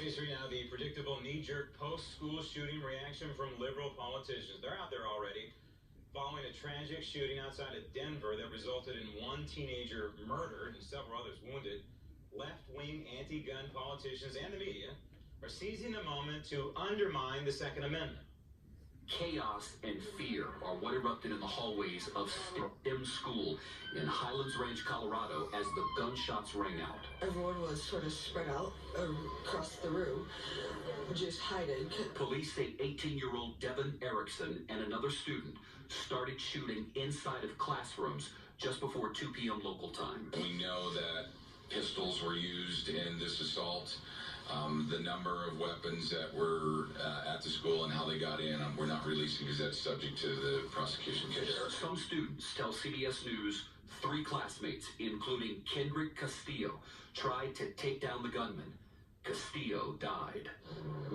History now, the predictable knee-jerk post-school shooting reaction from liberal politicians. They're out there already, following a tragic shooting outside of Denver that resulted in one teenager murdered and several others wounded. Left-wing anti-gun politicians and the media are seizing the moment to undermine the Second Amendment. Chaos and fear are what erupted in the hallways of STEM school in Highlands Ranch, Colorado, as the gunshots rang out. Everyone was sort of spread out across the room, just hiding. Police say 18-year-old Devin Erickson and another student started shooting inside of classrooms just before 2 p.m. local time. We know that pistols were used in this assault. The number of weapons that were at the school and how they got in, we're not releasing because that's subject to the prosecution case. Some students tell CBS News 3 classmates, including Kendrick Castillo, tried to take down the gunman. Castillo died.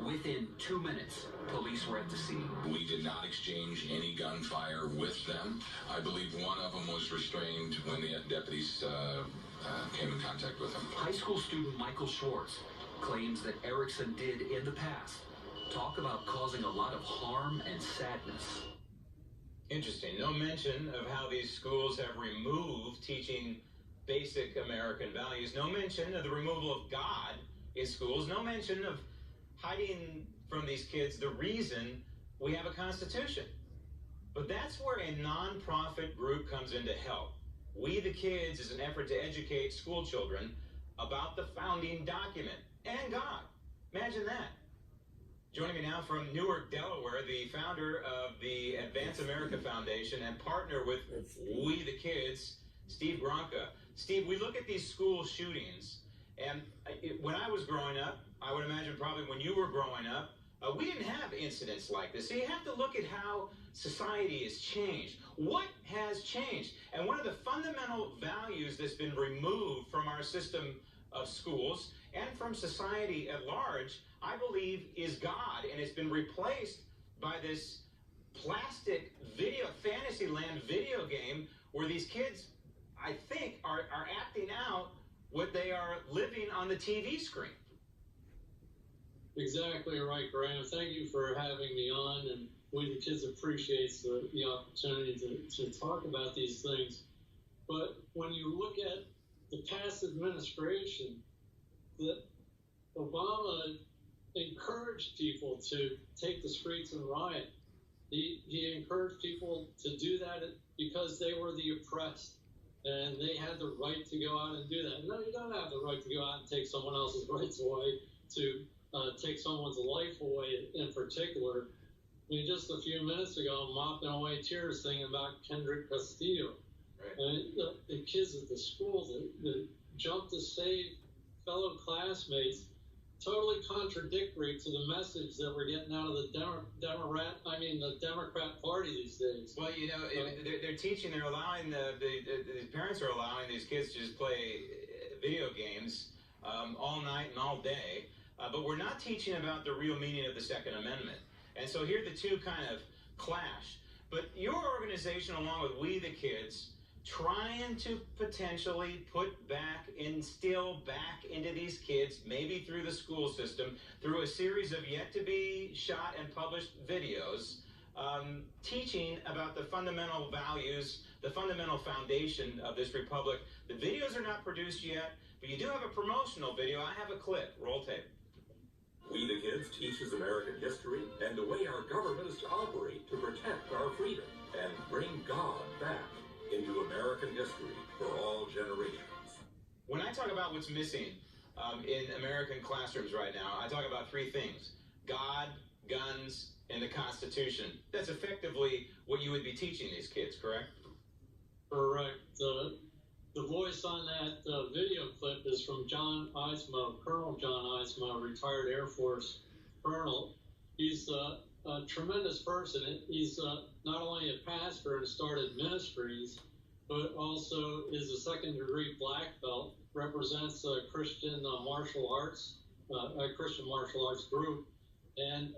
Within 2 minutes, police were at the scene. We did not exchange any gunfire with them. I believe one of them was restrained when the deputies came in contact with him. High school student Michael Schwartz claims that Erickson did in the past. Talk about causing a lot of harm and sadness. Interesting. No mention of how these schools have removed teaching basic American values. No mention of the removal of God in schools. No mention of hiding from these kids the reason we have a Constitution. But that's where a nonprofit group comes in to help. We the Kids is an effort to educate school children about the founding document and God. Imagine that. Joining me now from Newark, Delaware, the founder of the Advance America Foundation and partner with We the Kids, Steve Gronka. Steve, we look at these school shootings, and when I was growing up, I would imagine probably when you were growing up, we didn't have incidents like this. So you have to look at how society has changed. What has changed? And one of the fundamental values that's been removed from our system of schools and from society at large, I believe, is God. And it's been replaced by this plastic video, Fantasyland video game where these kids, I think, are acting out what they are living on the TV screen. Exactly right, Graham. Thank you for having me on, and We the Kids appreciates the opportunity to talk about these things. But when you look at the past administration, that Obama encouraged people to take the streets and riot. He encouraged people to do that because they were the oppressed, and they had the right to go out and do that. No, you don't have the right to go out and take someone else's rights away, to take someone's life away in particular. I mean, just a few minutes ago, I'm mopping away tears thinking about Kendrick Castillo. Right. And the kids at the school that jumped to save fellow classmates, totally contradictory to the message that we're getting out of the Democrat Party these days. Well, you know, they're teaching, they're allowing, the parents are allowing these kids to just play video games all night and all day, but we're not teaching about the real meaning of the Second Amendment. And so here the two kind of clash. But your organization, along with We the Kids, trying to potentially instill back into these kids, maybe through the school system, through a series of yet-to-be-shot and published videos, teaching about the fundamental values, the fundamental foundation of this republic. The videos are not produced yet, but you do have a promotional video. I have a clip. Roll tape. We the Kids teaches American history and the way our government is to operate to protect our freedom and bring God back into American history for all generations. When I talk about what's missing in American classrooms right now, I talk about 3 things: God, guns, and the Constitution. That's effectively what you would be teaching these kids, correct? Correct. The voice on that video clip is from John Eismo, Colonel John Eismo, retired Air Force colonel. He's a tremendous person. He's not only a pastor and started ministries, but also is a second-degree black belt, represents a Christian martial arts group, and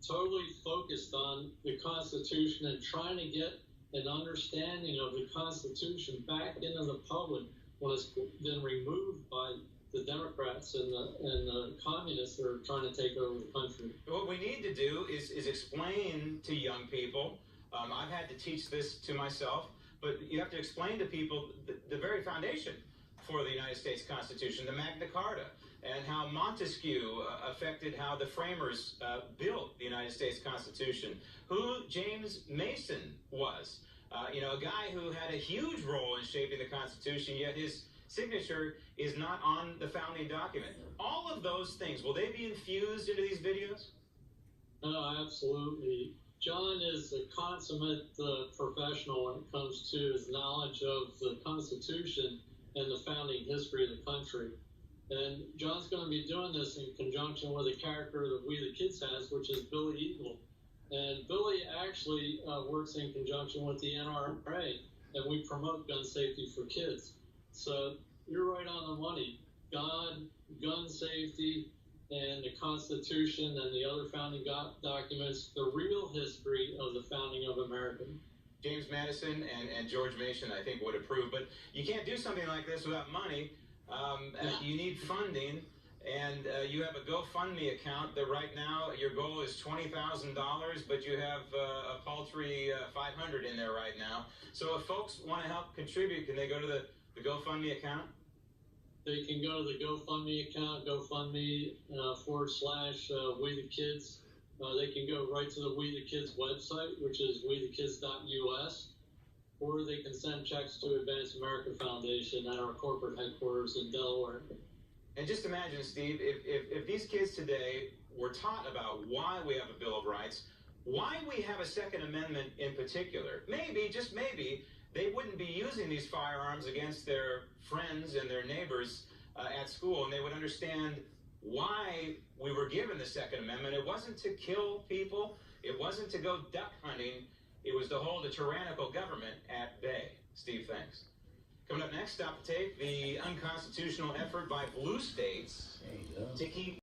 totally focused on the Constitution and trying to get an understanding of the Constitution back into the public when it's been removed by the Democrats and the communists are trying to take over the country. What we need to do is explain to young people. I've had to teach this to myself, but you have to explain to people the very foundation for the United States Constitution, the Magna Carta, and how Montesquieu affected how the framers built the United States Constitution, who James Mason was. A guy who had a huge role in shaping the Constitution, yet his signature is not on the founding document. All of those things, will they be infused into these videos? No, absolutely. John is a consummate professional when it comes to his knowledge of the Constitution and the founding history of the country. And John's going to be doing this in conjunction with a character that We the Kids has, which is Billy Eagle. And Billy actually works in conjunction with the NRA, and we promote gun safety for kids. So you're right on the money. God, gun safety, and the Constitution and the other founding documents, the real history of the founding of America. James Madison and George Mason, I think, would approve. But you can't do something like this without money. You need funding, and you have a GoFundMe account that right now your goal is $20,000, but you have a paltry $500 in there right now. So if folks want to help contribute, can they go to the GoFundMe account? They can go to the GoFundMe account, GoFundMe / We the Kids. They can go right to the We the Kids website, which is WeTheKids.us, or they can send checks to Advance America Foundation at our corporate headquarters in Delaware. And just imagine, Steve, if these kids today were taught about why we have a Bill of Rights, why we have a Second Amendment in particular, maybe, just maybe, they wouldn't be using these firearms against their friends and their neighbors at school, and they would understand why we were given the Second Amendment. It wasn't to kill people. It wasn't to go duck hunting. It was to hold a tyrannical government at bay. Steve, thanks. Coming up next, stop the tape, the unconstitutional effort by blue states to keep